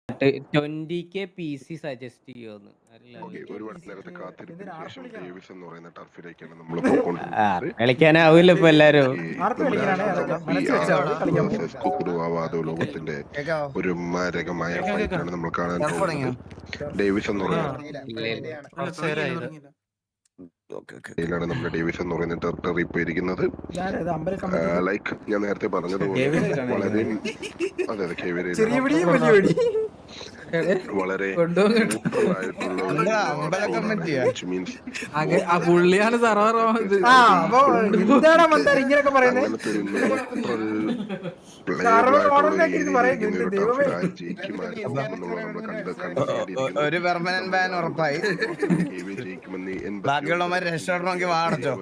20K PC suggest ചെയ്യുമെന്ന് ഒരുപാട് നേരത്തെ കാത്തിരിപ്പിന് ശേഷം ഡേവിസ് എന്ന് പറയുന്ന ടർഫിലേക്കാണ് നമ്മൾ പോയിക്കൊണ്ടിരിക്കുന്നത്. കളിക്കാനാവില്ല ഇപ്പൊ എല്ലാരും. കുക്കുടുവാദോ ലോകത്തിന്റെ ഒരു മാരകമായ ഫൈറ്റാണ് നമ്മൾ കാണാൻ പോകുന്നത്. ഡേവിസ് എന്ന് പറയുന്നത് നമ്മുടെ ഡേവിസ് എന്ന് പറയുന്ന ടെറിട്ടറി ഇപ്പൊ ഇരിക്കുന്നത്. ലൈക്ക് ഞാൻ നേരത്തെ പറഞ്ഞതുപോലെ വളരെ വളരെ പുള്ളിയാണ് സർവർ ഒരു പെർമനന്റ് ബാൻ ഉറപ്പായി. ബാക്കിയുള്ളവന്മാർ രക്ഷപ്പെടണമെങ്കിൽ വാടച്ചോ.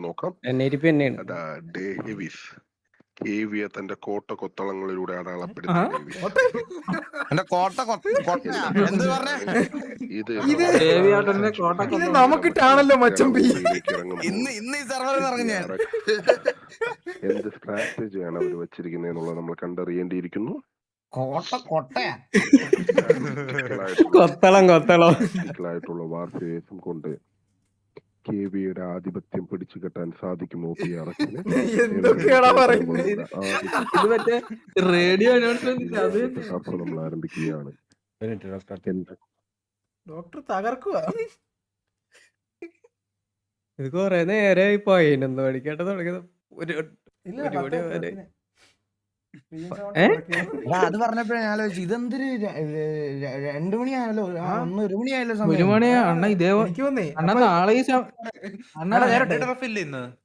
നോക്കാം. ഏവിയ തന്റെ കോട്ട കൊത്തളങ്ങളിലൂടെ അടയാളപ്പെടുത്തി. ഇത് നമുക്കിട്ടാണല്ലോ മച്ചമ്പി. എന്ത് സ്ട്രാറ്റജിയാണ് അവർ വെച്ചിരിക്കുന്നത് എന്നുള്ളത് നമ്മൾ കണ്ടറിയേണ്ടിയിരിക്കുന്നു. ആയിട്ടുള്ള വാർത്തയും കൊണ്ട് കെവിയുടെ ആധിപത്യം പിടിച്ചു കെട്ടാൻ സാധിക്കുമോ PRX-ന്? നമ്മൾ ആരംഭിക്കുകയാണ്. ഡോക്ടർ തകർക്കുക. ഇത് കൊറേ നേരമായി പോയിന്ന് പഠിക്കേണ്ട തുടങ്ങിയത്. അത് പറഞ്ഞപ്പോഴേ ഞാൻ ആലോചിച്ചു, ഇതെന്തൊരു 2 മണിയായല്ലോ, 1 മണിയായല്ലോ സമയം. 1 മണിയാ അണ്ണ. ഇതേ അണ്ണ നാളെ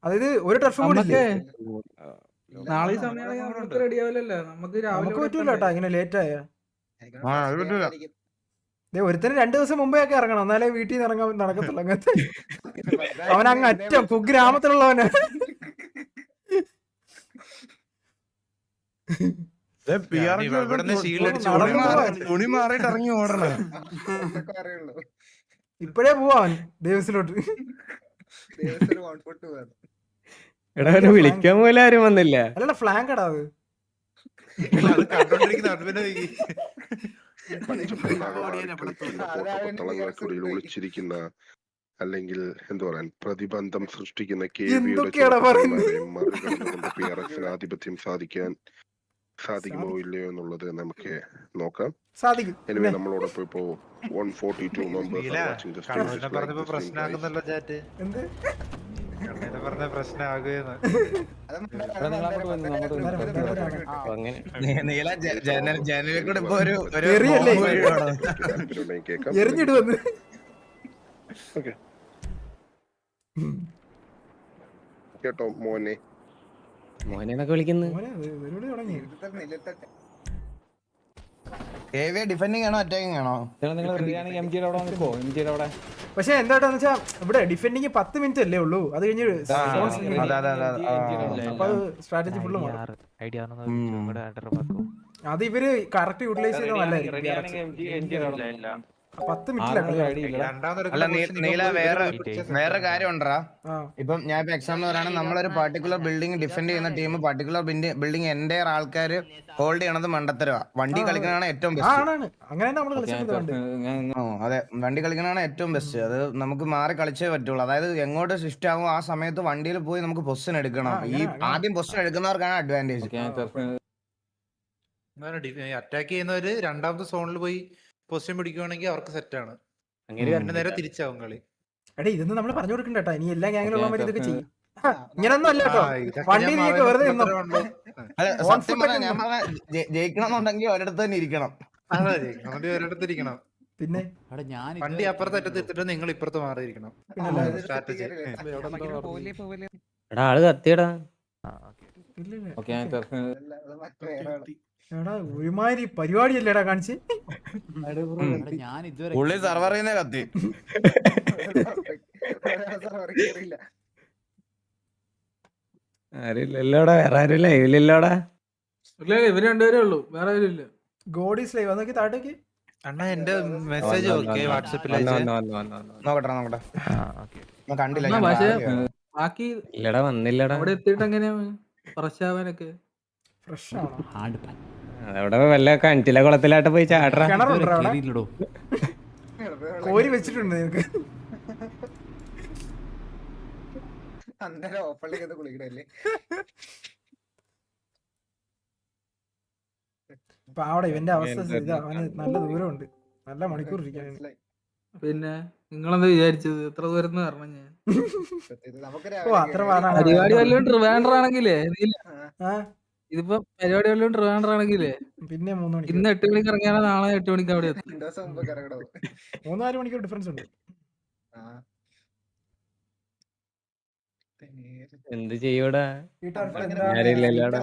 അതായത് ഒരു ടർഫും കൂടി നാളെ സമയം റെഡി ആവില്ലല്ലോ നമുക്ക്. നമുക്ക് പറ്റൂല കേട്ടോ ഇങ്ങനെ ലേറ്റ് ആയ. ഒരുത്തന് 2 ദിവസം മുമ്പേ ഒക്കെ ഇറങ്ങണം, എന്നാലേ വീട്ടിൽ നിന്ന് ഇറങ്ങാൻ നടക്കത്തുള്ളൂ. അങ്ങനത്തെ അവൻ അങ്ങ് അറ്റം കുഗ്രാമത്തിലുള്ളവന്. തുണി മാറിയിട്ട് ഇറങ്ങി ഓടണം. ഇപ്പഴേ പോവാൻ ദേവസിലോട്ട്. വിളിക്കാൻ പോലും ആരും വന്നില്ല. അല്ല ഫ്ലാങ്ക് എടാ അത്. ഒളിച്ചിരിക്കുന്ന അല്ലെങ്കിൽ എന്താ പറയാൻ പ്രതിബന്ധം സൃഷ്ടിക്കുന്ന PRX-ന് ആധിപത്യം സാധിക്കുമോ ഇല്ലയോ എന്നുള്ളത് നമുക്ക് നോക്കാം. എനിവേ നമ്മളോടൊപ്പം ഇപ്പോ 142 മെമ്പേഴ്സ് എറിഞ്ഞിടുവന്ന്. കേട്ടോ മോനെ മോനെന്നൊക്കെ വിളിക്കുന്നു. ഡിഫെൻഡിങ് ആണോ അറ്റാക്കിംഗ് ആണോ? പക്ഷെ എന്താണെന്ന് വെച്ചാ ഇവിടെ ഡിഫെൻഡിങ് 10 മിനിറ്റ് അല്ലേ ഉള്ളൂ. അത് കഴിഞ്ഞ് സ്ട്രാറ്റജി ഫുള്ള് അത് ഇവര് കറക്റ്റ് യൂട്ടിലൈസ് ചെയ്ത നല്ലതായിരിക്കും. 10 നീല വേറെ കാര്യം ഉണ്ടറാ. ഇപ്പം ഞാൻ ഇപ്പൊ എക്സാമ്പിൾ പറയുകയാണെങ്കിൽ നമ്മളൊരു പർട്ടിക്കുലർ ബിൽഡിംഗ് ഡിഫെൻഡ് ചെയ്യുന്ന ടീം പർട്ടിക്കുലർ ബിൽഡിംഗ് എന്റെ ആൾക്കാര് ഹോൾഡ് ചെയ്യണത് മണ്ടത്തരവാ. വണ്ടി കളിക്കണതാണ് ഏറ്റവും ബെസ്റ്റ്. അതെ, വണ്ടി കളിക്കണതാണ് ഏറ്റവും ബെസ്റ്റ്. അത് നമുക്ക് മാറി കളിച്ചേ പറ്റുള്ളൂ. അതായത് എങ്ങോട്ട് ഷിഫ്റ്റ് ആകും ആ സമയത്ത് വണ്ടിയിൽ പോയി നമുക്ക് പൊസിഷൻ എടുക്കണം. ഈ ആദ്യം പൊസിഷൻ എടുക്കുന്നവർക്കാണ് അഡ്വാൻറ്റേജ്. അറ്റാക്ക് ചെയ്യുന്നവര് രണ്ടാമത്തെ സോണിൽ പോയി പൊസിഷൻ പിടിക്കുവാണെങ്കിൽ അവർക്ക് സെറ്റാണ്. നേരെ തിരിച്ചാവും കളി. എടേ ഇതൊന്നും നമ്മൾ പറഞ്ഞു കൊടുക്കണ്ട. ഇനി എല്ലാ ഗ്യാങ്ങിലുള്ളവർ ഇതൊക്കെ ചെയ്യും. ഇങ്ങനൊന്നും അല്ല കേട്ടോ. വണ്ടി നീക്ക് വെറുതെ ജയിക്കണമെന്നുണ്ടെങ്കിൽ ഒരിടത്ത് തന്നെ ഇരിക്കണം. ഒരിടത്ത് ഇരിക്കണം. പിന്നെ വണ്ടി അപ്പുറത്ത് അറ്റത്തിട്ട് നിങ്ങൾ ഇപ്പുറത്ത് മാറിയിരിക്കണം. സ്ട്രാറ്റജി. ആള് കത്തിയടാ. എടാ ഒരുമാതിരി പരിപാടിയല്ലേടാ കാണിച്ച്. പുള്ളി സർവർ കത്തി. ആരില്ലല്ലോടാ, വേറെ ആരും ലൈവിലില്ലോടാ. ഇവര് രണ്ടുപേരേ ഉള്ളൂ, വേറെ ആരും ഇല്ല. ഗോഡീസ് ലൈവ് അതൊക്കെ താഴേക്ക്. അണ്ണാ എന്റെ മെസ്സേജ് വാട്സാപ്പിൽ കണ്ടില്ല. പക്ഷേ ബാക്കി ഇല്ലടാ, വന്നില്ലടാ. അവിടെ എത്തിയിട്ട് എങ്ങനെയാ പ്രശാവനൊക്കെ? ഫ്രഷ് ആണോ? അവിടെ വല്ല കിണറ്റിലെ കുളത്തിലായിട്ട് പോയി ചാടറ. കിണറുണ്ടോ അവിടെ? കോരി വെച്ചിട്ടുണ്ട് നിനക്ക്? പാവട ഇവന്റെ അവസ്ഥ ഇതാ, അവന് നല്ല ദൂരമുണ്ട്, നല്ല മണിക്കൂർ ഇരിക്കാൻ. പിന്നെ നിങ്ങളെന്താ വിചാരിച്ചത് എത്ര ദൂരം പറഞ്ഞു ഞാൻ? ഓ അത്ര പാടാണ്. പരിപാടി വല്ലതും ട്രിവാൻഡ്രം ആണെങ്കിലേ ഇതിപ്പോ പരിപാടി വല്ലതും ട്രിവാൻഡ്രം ആണെങ്കിലേ പിന്നെ 3 മണിക്കൂർ, ഇന്ന് 8 മണിക്ക് ഇറങ്ങിയാൽ നാളെ 8 മണിക്ക് അവിടെ എത്തും. 3-4 മണിക്കൂർ ഡിഫറൻസ് ഉണ്ട്. എന്ത് ചെയ്യൂടാ? ഈ ടർഫ് ആരുമില്ലല്ലോടാ.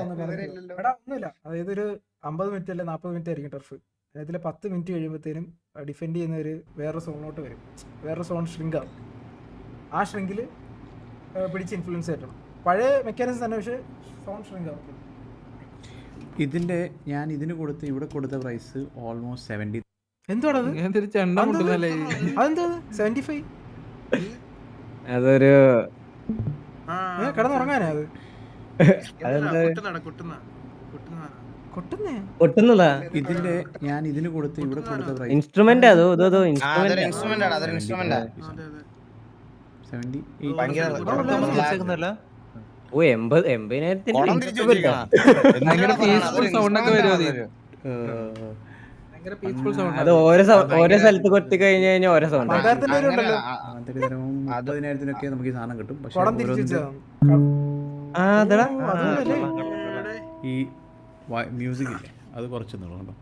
എടാ ഒന്നുമില്ല, അതായത് ഒരു 50 മിനിറ്റ് അല്ലെ 40 മിനിറ്റ് ആയിരിക്കും ടർഫ്. അതിൽ 10 മിനിറ്റ് കഴിയുമ്പോഴത്തേനും ഡിഫെൻഡ് ചെയ്യുന്ന ഒരു വേറെ സോണിലോട്ട് വരും. വേറെ സോൺ ഷ്രിങ്ക് ആവും. ആ ഷ്രിങ്കിൽ പിടിച്ച് ഇൻഫ്ലുവൻസ് ചെയ്യണം. പഴയ മെക്കാനിസം തന്നെ, പക്ഷേ സോൺ ഷ്രിങ്ക് ആവും. ഞാൻ ഇതിന് കൊടുത്ത് ഇവിടെ കൊടുത്ത പ്രൈസ് ഓൾമോസ്റ്റ് 70. എന്തുവാണത്? ഞാൻ തിരിച്ച് എണ്ണം മുട്ടുന്നല്ലേ. അതെന്താ 75? അതൊരു കിടന്നുറങ്ങാനാ അത്? പൊട്ടുന്നതാ. ഞാൻ ഇതിന് കൊടുത്ത് ഇവിടെ കൊടുത്ത പ്രൈസ് ഇൻസ്ട്രുമെന്റ് അതോ അതൊരു ഇൻസ്ട്രുമെന്റ് ആണ്, അതൊരു ഇൻസ്ട്രുമെന്റ് 70. ഓ 80,000 ഭയങ്കര പീസ്ഫുൾ സൗണ്ട് ഒക്കെ വരും അതിൽ. ഭയങ്കര പീസ്ഫുൾ സൗണ്ട്. അത് ഓരോ സ്ഥലത്ത് കൊത്തി കഴിഞ്ഞു കഴിഞ്ഞാൽ ഓരോ സൗണ്ട്. അങ്ങനത്തെ തരവും 30,000-നൊക്കെ നമുക്ക് ഈ സാധനം കിട്ടും. പക്ഷെ ഈ മ്യൂസിക് ഇല്ലേ അത് കുറച്ചെന്നുള്ളൂ കേട്ടോ.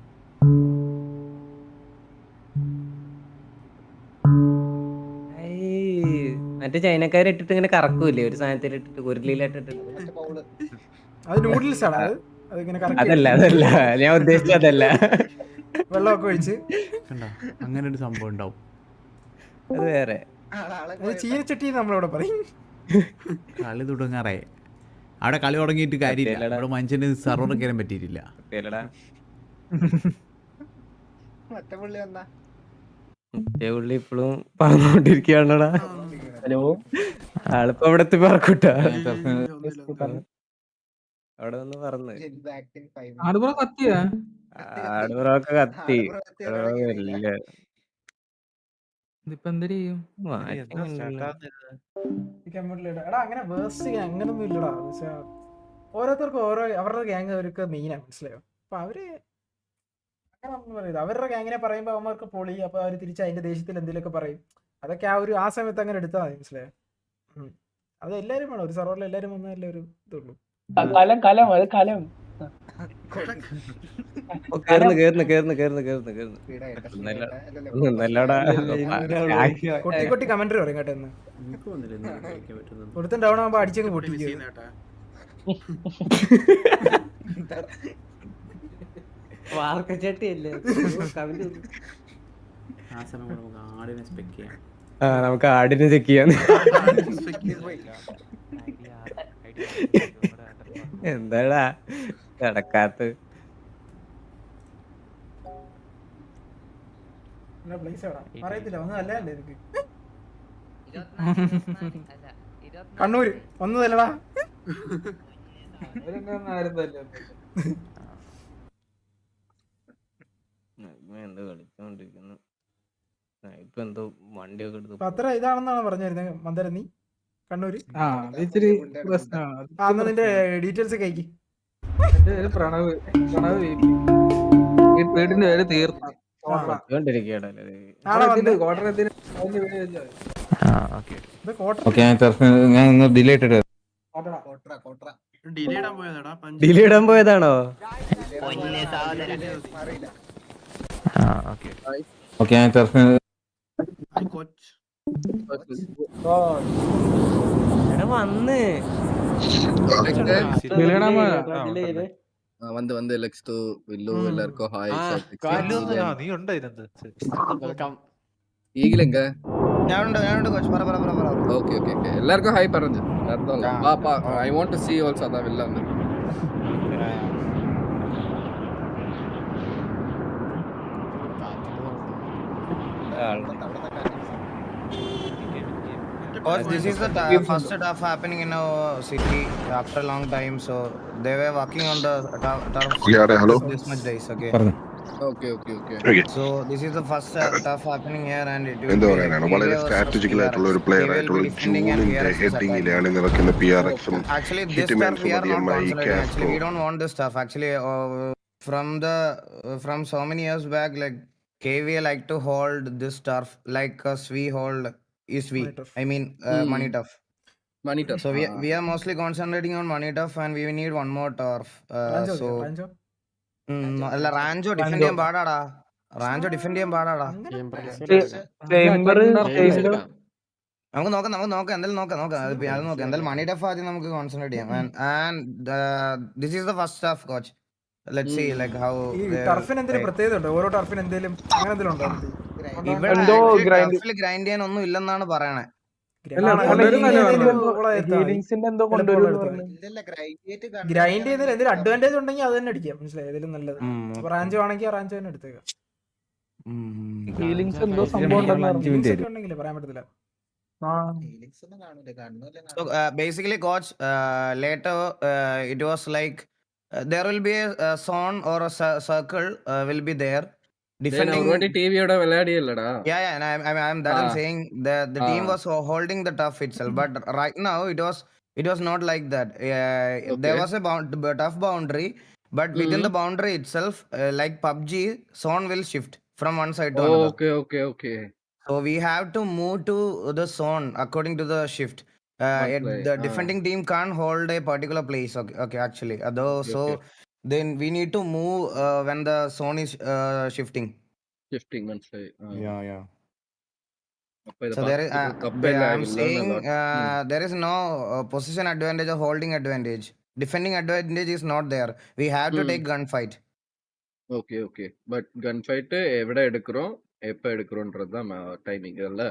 മറ്റേ ചൈനക്കാരെ ഇട്ടിട്ട് ഇങ്ങനെ കറക്കൂലേ ഒരു സാധനത്തിൽ ഇട്ടിട്ട് ഉരുളിയിലിട്ടിട്ട്. അത് നൂഡിൽസ് ആണ്. അതല്ല ഞാൻ ഉദ്ദേശിച്ചത് അതല്ല. വെള്ളമൊക്കെ ഒഴിച്ച് അങ്ങനെ ഒരു സംഭവം ഉണ്ടാവും. അത് വേറെ ചീനച്ചട്ടി നമ്മളിവിടെ പറയും. കളി തുടങ്ങാറേ. അവിടെ കളി തുടങ്ങിയിട്ട് കാര്യമില്ല. അവിടെ മനുഷ്യന് സർവർ കയറാൻ പറ്റിയിട്ടില്ല. പുള്ളി ഇപ്പോഴും പറഞ്ഞോണ്ടിരിക്കുകയാണോടാ. ഹലോ, ആളിപ്പോ അവിടെ എത്തി പറക്കൂട്ടാ. അവിടെ നിന്ന് പറഞ്ഞു ആടുപുറ കത്തിയാ. ആടുപുറമൊക്കെ കത്തി. ഇതിപ്പോ എന്ത് ചെയ്യും? എടാ അങ്ങനെ വേസ്റ്റ് അങ്ങനൊന്നും ഇല്ലടാ. ഓരോരുത്തർക്കും ഓരോ അവരുടെ ഗ്യാങ് അവർക്ക് മെയിനാണ്, മനസ്സിലായോ? അപ്പൊ അവര് അങ്ങനെ ഒന്നും പറയുന്നത് അവരുടെ ഗ്യാങ്ങിനെ പറയുമ്പോ അവന്മാർക്ക് പൊളി. അപ്പൊ അവര് തിരിച്ച് അതിന്റെ ദേഷ്യത്തിൽ എന്തെങ്കിലുമൊക്കെ പറയും. അതൊക്കെ ആ സമയത്ത് അങ്ങനെ എടുത്താൽ മതി, മനസ്സിലായോ? അത് എല്ലാരും വേണം. ഒരു സർവറിൽ എല്ലാരും വന്നാലേ ഒരു ഇതുള്ളൂ. കൊട്ടി കമന്ററി പറയും കേട്ടോ. എന്ന് കൊടുത്തും ഡൗൺ ആകുമ്പോ അടിച്ചങ്ങ് പൊട്ടിക്കും. നമുക്ക് ആടിനെ ചെക്ക് ചെയ്യാൻ. എന്താടാ നടക്കാത്ത? അറിയത്തില്ല, ഒന്നും അല്ലേ എനിക്ക്. കണ്ണൂര് ഒന്നതല്ലടാ. എന്ത് കളിച്ചോണ്ടിരിക്കുന്നു ഇപ്പൊ എന്തോ വണ്ടിയൊക്കെ എടുത്ത്. അത്ര ഇതാണെന്നാണ് പറഞ്ഞിരുന്നത് മന്ദരം. നീ കണ്ണൂര് പ്രശ്നമാണ്. നിന്റെ ഡീറ്റെയിൽസ് ഒക്കെ അയക്കി. എന്റെ പേര് പ്രണവ്. വീടിന്റെ പേര് തീർത്ത. ഞാൻ ഡിലേ ഇട്ടിട്ട് ഡിലേ ഇടാൻ പോയതാണോ? ഓക്കെ ഞാൻ വന്ന് வந்து லெக்ஸ் டு வில்லு எல்லாருக்கும் ஹாய் നീ ഉണ്ടോ ഇതിനകത്ത്? ഈഗിലെങ്ക ഞാനുണ്ട് കോച്ച്. പറ ഓക്കെ ഓക്കെ ഓക്കെ എല്ലാവർക്കും ഹായ് പറഞ്ഞു. I want to see also അതാ വില്ല Coach, this is the first turf happening in our city after a long time. So they were working on the turf Yeah, hello. this much days. Okay. Okay. Okay. So this is the first turf happening here, and it will എന്താ be പറയാനാണ് വളരെ KVA versus strategical ആയിട്ടുള്ള ഒരു PRX. Player KVA will ആയിട്ടുള്ള be defending and ജൂണിന്റെ PRX is ഹെഡിങ്ങിൽ attacking. അണി നിറയ്ക്കുന്ന PRX-ഉം Actually, this Hitman turf we are not സുമതിയമ്മായി concentrating. Actually, Castro we don't want this stuff. Actually, from so many years back, like KVA like to hold this turf like us we hold ISV. Money turf. I mean, money turf. Money turf. So we are mostly concentrating on money turf, and we need one more turf. Rancho So Rancho അല്ല Rancho defend ചെയ്യാൻ പാടാടാ. Rancho defend ചെയ്യാൻ പാടാടാ. നമുക്ക് നോക്കാം എന്തായാലും നോക്കാം അത് നോക്കാം എന്തായാലും മണി ടഫ് ആദ്യം നമുക്ക് കോൺസെൻട്രേറ്റ് ചെയ്യാം. And this is the first half coach. Let's see like how ഈ ടർഫിന് എന്തെങ്കിലും പ്രത്യേകത ഉണ്ടോ? ഓരോ ടർഫിന് എന്തെങ്കിലും അങ്ങനെ എന്തെങ്കിലും ഉണ്ടോ? ഇവിടെ ടർഫിൽ ഗ്രൈൻഡ് ചെയ്യാൻ ഒന്നും ഇല്ലെന്നാണ് പറയണേ. ഗ്രൈൻഡ് ചെയ്യുന്നതിൽ എന്തെങ്കിലും അഡ്വാൻറ്റേജ് ഉണ്ടെങ്കിൽ അത് തന്നെ അടിക്കാം, മനസ്സിലായി? ഏതെങ്കിലും നല്ലത്. റാഞ്ചോ ആണെങ്കിൽ റാഞ്ചോ തന്നെ എടുത്തേക്കാം. ഉണ്ടെങ്കിലേ പറയാൻ പറ്റത്തില്ല. So basically, coach, later it was like there will be a zone or a circle will be there defending. TV oda viladiyallada. Yeah, and I'm that I'm saying the team was holding the turf itself, but right now it was not like that. There was a tough boundary, but within the boundary itself, like PUBG, zone will shift from one side to another. Okay. So we have to move to the zone according to the shift. The defending team can't hold a particular place. Okay, actually. So then we need to move when the zone is shifting. മനസ്സിലായി. Yeah. So there is, I'm saying there is no position advantage or holding advantage. Defending advantage is not there. We have to take gunfight. Okay. But gunfight എവിടെ എടുக்கிறோம் எப்ப എടുக்கிறோம்ன்றது தான் timing. இதல்ல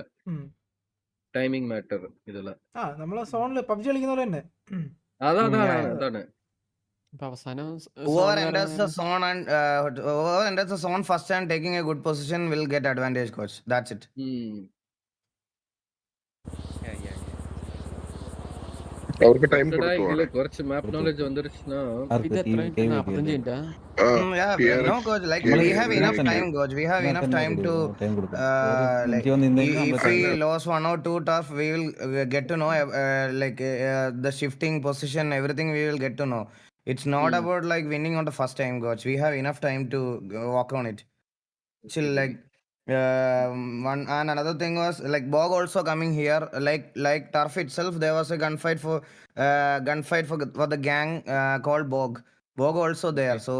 timing matter ഇതില്ല. നമ്മളെ സോണില് PUBG കളിക്കുന്ന പോലെ തന്നെ. അതാണ്. Whoever enters the zone first and taking a good position will get advantage, coach. That's it. അവർക്ക് ടൈം കൊടുക്കുവാണ്. കുറച്ച് മാപ്പ് knowledge വന്നിരുச்சுனா No, coach. Like we have enough time, coach. We have enough time to like if we lose one or two turf, we will get to know the shifting position, everything we will get to know. It's not about like winning on the first time, coach. We have enough time to work on it. Still, like one and another thing was like Bog also coming here. Like turf itself, there was a gunfight for the gang called Bog. Bog also there, so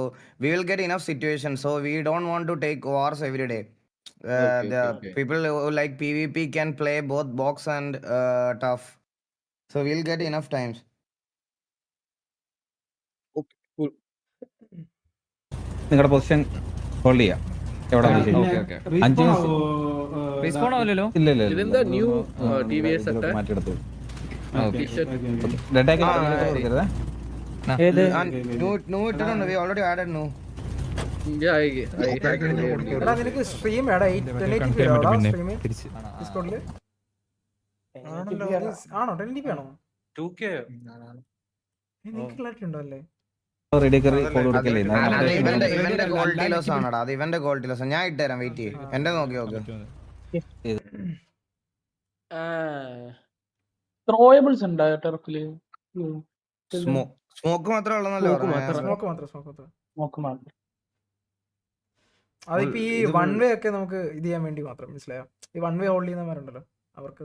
we will get enough situations. So we don't want to take wars every day. The people who like PvP can play both box and tough, so we'll get enough times. നിങ്ങളുടെ position hold ചെയ്യാം. എവിടെ ഇല്ല ഇതെന്താ new TVS set മാറ്റിയെടുത്തു. No, we already added no. എടാ നിനക്ക് stream എടാ 1080p ആണോ സ്ട്രീം ഡിസ്കോഡില്? ആണോ 1080p ആണോ? 2K നിനക്ക് ക്ലാരിറ്റി ഉണ്ടോ അല്ലേ? ഇവന്റെ ക്വാളിറ്റി ലോസ് ആണോടാ? അത് ഇവന്റെ ക്വാളിറ്റി ലോസ്. ഞാൻ ഇട്ടുതരാം, വെയിറ്റ് ചെയ്യും. എന്റെ നോക്കി ത്രോയബിൾസ് ഉണ്ടോ ടർഫില്? സ്മോക്ക് മാത്രമേ ഉള്ളൂ. സ്മോക്ക് മാത്രം. അതിപ്പോ ഈ വൺ വേ ഒക്കെ നമുക്ക് ഇത് ചെയ്യാൻ വേണ്ടി മാത്രം, മനസ്സിലായോ? ഈ വൺ വേ ഹോൾഡ് ചെയ്യുന്നവരുണ്ടല്ലോ അവർക്ക്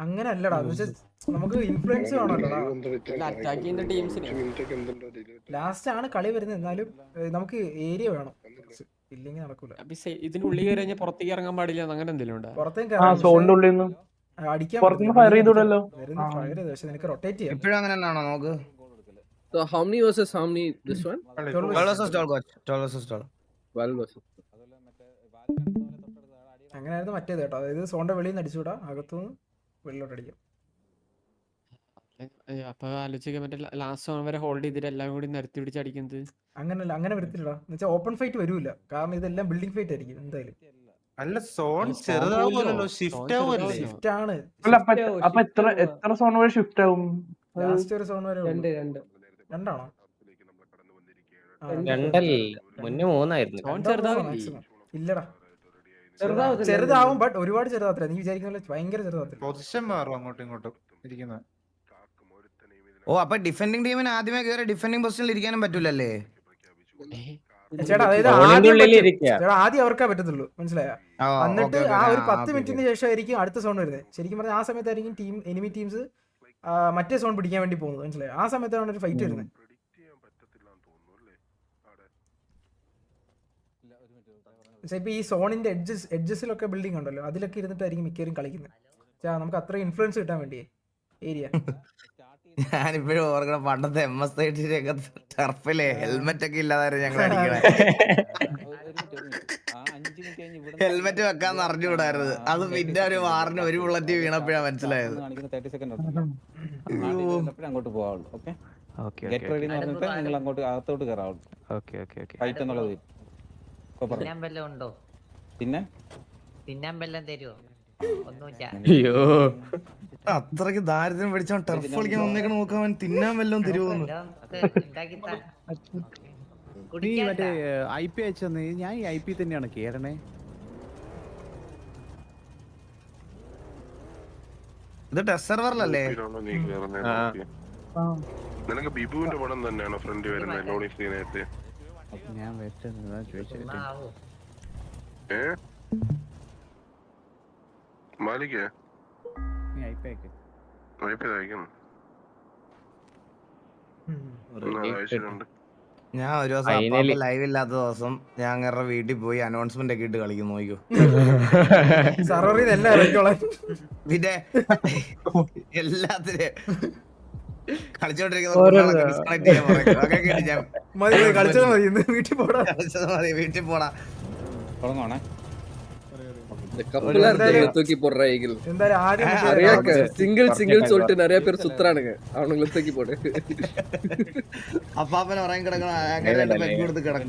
അങ്ങനെ അല്ലടാ. നമുക്ക് ഇൻഫ്ലുവൻസ് കാണല്ലോ. ലാസ്റ്റ് ആണ് കളി വരുന്നത്, എന്നാലും നമുക്ക് ഏരിയ വേണം, ഇല്ലെങ്കിൽ നടക്കൂല. ഇതിനുള്ളിൽ കയറി കഴിഞ്ഞാൽ പുറത്തേക്ക് ഇറങ്ങാൻ പാടില്ല, അങ്ങനെ എന്തെങ്കിലും ഉണ്ടോ? പുറത്തേക്ക് അടിക്കാൻ ഫയർ ചെയ്തൂടല്ലോ. പക്ഷെ നിനക്ക് റൊട്ടേറ്റ് ചെയ്യാം. ഇപ്പോഴും അങ്ങനെ തന്നെയാണോ? നോക്ക്. So how many versus how many this one? 12 versus 12. അങ്ങനെയായിരുന്നു മറ്റേത് കേട്ടോ. അതായത് സോണിന്റെ വെളിയിൽ നിന്ന് അടിച്ചുകൂടാ, അകത്തുനിന്ന് വെളിയിലോട്ട് അടിക്കാം. അപ്പൊ ആലോചിക്കാൻ മറ്റേ ലാസ്റ്റ് സോൺ വരെ ഹോൾഡ് ചെയ്തിട്ട് എല്ലാം കൂടി നിരത്തി പിടിച്ച് അടിക്കുന്നത്. അങ്ങനല്ല, അങ്ങനെ വരത്തില്ലടാ. എന്ന് വെച്ചാൽ ഓപ്പൺ ഫൈറ്റ് വരൂല, കാരണം ഇതെല്ലാം ബിൽഡിംഗ് ഫൈറ്റ് ആയിരിക്കും എന്തായാലും. അല്ല സോൺ ചെറുതാവുമല്ലോ, ഷിഫ്റ്റ് ആവുമല്ലേ? ഷിഫ്റ്റ് ആണ്. അല്ല അപ്പൊ എത്ര സോൺ വരെ ഷിഫ്റ്റ് ആവും? ലാസ്റ്റ് ഒരു സോൺ വരെ രണ്ടാണോ? മുന്നേ 3 മാക്സിമം. ഇല്ലടാ, ചെറുതാവും, ബട്ട് ഒരുപാട് ചെറുതാത്ര. നീ വിചാരിക്കുന്ന ഭയങ്കര ചെറുതാത്ര. പൊസിഷൻ മാറും അങ്ങോട്ടും ഇങ്ങോട്ടും ഇരിക്കുന്നത്. ഓ, അപ്പൊ ഡിഫെൻഡിങ് ടീമിന് ആദ്യമേ കയറി ഡിഫെൻഡിങ് പൊസിഷനിൽ ഇരിക്കാനും പറ്റൂലല്ലേ? ചേട്ടാ, അതായത് ആദ്യം അവർക്കാ പറ്റത്തുള്ളൂ, മനസ്സിലായോ? എന്നിട്ട് ആ ഒരു 10 മിനിറ്റിന് ശേഷമായിരിക്കും അടുത്ത സോൺ വരുന്നത്. ശരിക്കും പറഞ്ഞാൽ ആ സമയത്തായിരിക്കും എനിമി ടീംസ് മറ്റേ സോൺ പിടിക്കാൻ വേണ്ടി പോകുന്നത്, മനസ്സിലായോ? ആ സമയത്താണ് ഒരു ഫൈറ്റ് വരുന്നത്. ഇപ്പൊ ഈ സോണിന്റെ എഡ്ജസിലൊക്കെ ബിൽഡിംഗ് ഉണ്ടല്ലോ, അതിലൊക്കെ ഇരുന്നിട്ടായിരിക്കും മിക്കവരും കളിക്കുന്നത്. നമുക്ക് അത്ര ഇൻഫ്ലുവൻസ് കിട്ടാൻ വേണ്ടിയേ ഏരിയ. ഞാനിപ്പോഴും ഓർക്കണം പണ്ടത്തെ MS ടർഫിലെ ഹെൽമെറ്റ് ഒക്കെ ഇല്ലാതായിരുന്നു ഞങ്ങൾ അടിക്കണേ. ഹെൽമെറ്റ് വെക്കാന്ന് അറിഞ്ഞുകൂടായിരുന്നു. അത് പിന്നെ ഒരു വാറിന് ഒരു ബുള്ളറ്റ് വീണപ്പോഴാണ് മനസ്സിലായത്. അങ്ങോട്ട് പോകാവുള്ളൂ. ഓക്കെ, ഗെറ്റ് റെഡി എന്ന് പറഞ്ഞിട്ട് നിങ്ങൾ അങ്ങോട്ട് അകത്തോട്ട് കയറാവുള്ളൂ. ഫൈറ്റ് എന്നുള്ളത് പിന്നെ തിന്നാൻ വെല്ലം തരുമോ? ഒന്നുമില്ല. അയ്യോ, അത്രക്ക് ദാരിദ്ര്യം പിടിച്ചോ ടർഫ് കളിക്കാൻ വന്നേക്കണ നോക്കാൻ തിന്നാൻ വല്ലതും തരുമോന്ന്. നീ മറ്റേ IP അയച്ചെന്ന്. ഞാൻ ഈ IP തന്നെയാണ് കേറണേ. ഇത് ടെസ്റ്റ് സെർവറിലല്ലേ? നിനക്ക് ബിബുവിന്റെ പടം തന്നെയാണോ ഫ്രണ്ട് വരുന്നത്? ലോണി സീനേറ്റ് ഞാൻ വെച്ചതാ ചോദിച്ചത്. മാലിക്കേ നീ IP അയക്ക്. അയക്കണം. ഞാൻ ഒരു ദിവസം ലൈവ് ഇല്ലാത്ത ദിവസം ഞാൻ അങ്ങേരുടെ വീട്ടിൽ പോയി അനൗൺസ്മെന്റ് ഒക്കെ ഇട്ട് കളിക്കും. നോക്കൂ, പിന്നെ എല്ലാത്തിനും വീട്ടിൽ പോടാ. தூக்கி போடுறாங்க. சிங்கிள் சொல்லிட்டு நிறைய பேர் சுத்துறானுங்க. அவனுங்களை தூக்கி போடு. അപ്പാപ്പനെ ഉറങ്ങി കിടക്കണം, അങ്ങനെ പെഗ് കൊടുത്ത് കിടക്കും.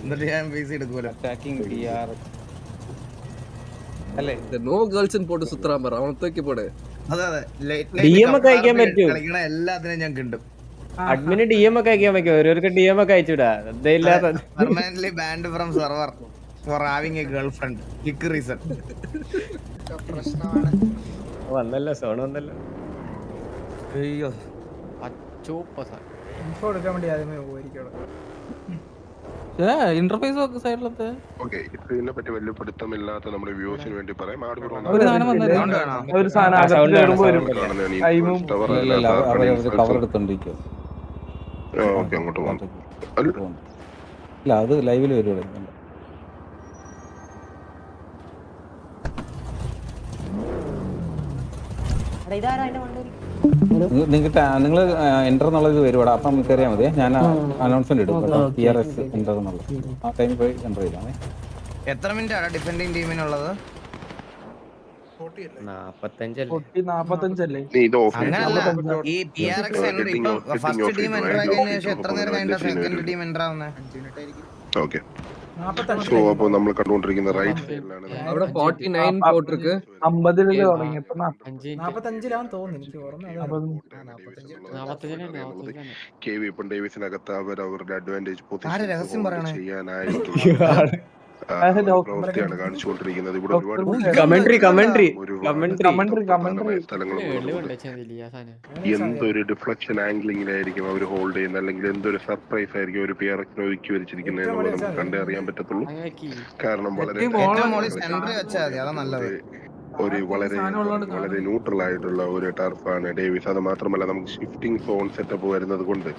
എന്നിട്ട് ഞാൻ പൈസ എടുക്കൂല. അല്ലേ നോ ഗേൾസ് പോട്ട് സുത്രാൻ പറ, അവനെ തൂക്കി പോട്. അതെ അതെ, കളിക്കണ എല്ലാത്തിനും ഞാൻ കിട്ടും. അഡ്മിന് DM ഒക്കെ അയക്കാൻ പറ്റുമോ? ഓരോർക്ക് DM ഒക്കെ അയച്ചുവിടാ. Permanently banned from server for having a girlfriend. Kick reason. വന്നല്ലോ, സോൺ വന്നല്ലോ. അയ്യോ, ഇൻഫോ എടുക്കാൻ വേണ്ടി ആദ്യമേ പോയിരിക്കണം. ഇന്റർഫേസ് ഒക്കെ സൈഡിലത്തെ ഓക്കെ, ഇതിനെ പറ്റി വലിയ പിടുത്തമില്ലാത്ത നമ്മുടെ വ്യൂസിന് വേണ്ടി പറയാം. കവർ എടുത്തോണ്ടിരിക്കും. അങ്ങോട്ട് പോകാം. ഇല്ല, അത് ലൈവിൽ വരുവാ. നിങ്ങൾ എൻ്റർ എന്നുള്ളത് വരുവാടാ. അപ്പം നമുക്ക് അറിയാൻ മതിയെ. ഞാൻ അനൗൺസ്മെന്റ് ഇടും കേട്ടോ. PRS എൻ്റർ എന്നുള്ളത്. ആ ടൈമിൽ പോയി എൻ്റർ ചെയ്താൽ എത്ര മിനിറ്റ് ആണ് ഡിഫെൻഡിങ് ടീമിനുള്ളത്? 45 അല്ലേ? അങ്ങനല്ല, ഈ PRX എൻ്റർ ഇപ്പം ഫസ്റ്റ് ടീം എൻ്റർ ആക്കിയതിനു ശേഷം എത്ര നേരം കഴിഞ്ഞ സെക്കൻഡ് ടീം എൻ്റർ ആവുന്നത്? ഓക്കെ, സോ അപ്പോൾ നമ്മൾ കണ്ടുകൊണ്ടിരിക്കുന്ന റൈറ്റ് സൈഡിലാണ് അവിടെ 49 പോട്ടിருக்கு. 50 തുടങ്ങി. 45 തോന്നുന്നു, എനിക്ക് ഓർമ്മ. KV ഇപ്പം ഡേവിസിനകത്ത് അവരുടെ അഡ്വാൻറ്റേജ് രഹസ്യം പറയണേ ചെയ്യാനായിരിക്കും പ്രവൃത്തിയാണ് കാണിച്ചുകൊണ്ടിരിക്കുന്നത്. ഇവിടെ ഒരുപാട് എന്തൊരു ഡിഫ്ലക്ഷൻ ആംഗിളിങ്ങിലായിരിക്കും അവർ ഹോൾഡ് ചെയ്യുന്നത്, അല്ലെങ്കിൽ എന്തൊരു സർപ്രൈസ് ആയിരിക്കും ഒരു PRX ഒരുക്കി വരച്ചിരിക്കുന്നത് എന്നുള്ളത് നമുക്ക് കണ്ടേ അറിയാൻ പറ്റത്തുള്ളൂ. കാരണം ഒരു വളരെ ന്യൂട്രൽ ആയിട്ടുള്ള ഒരു ടർഫാണ് ഡേവിസ്. അത് മാത്രമല്ല, നമുക്ക് ഷിഫ്റ്റിംഗ് സോൺ സെറ്റപ്പ് വരുന്നത് കൊണ്ട്,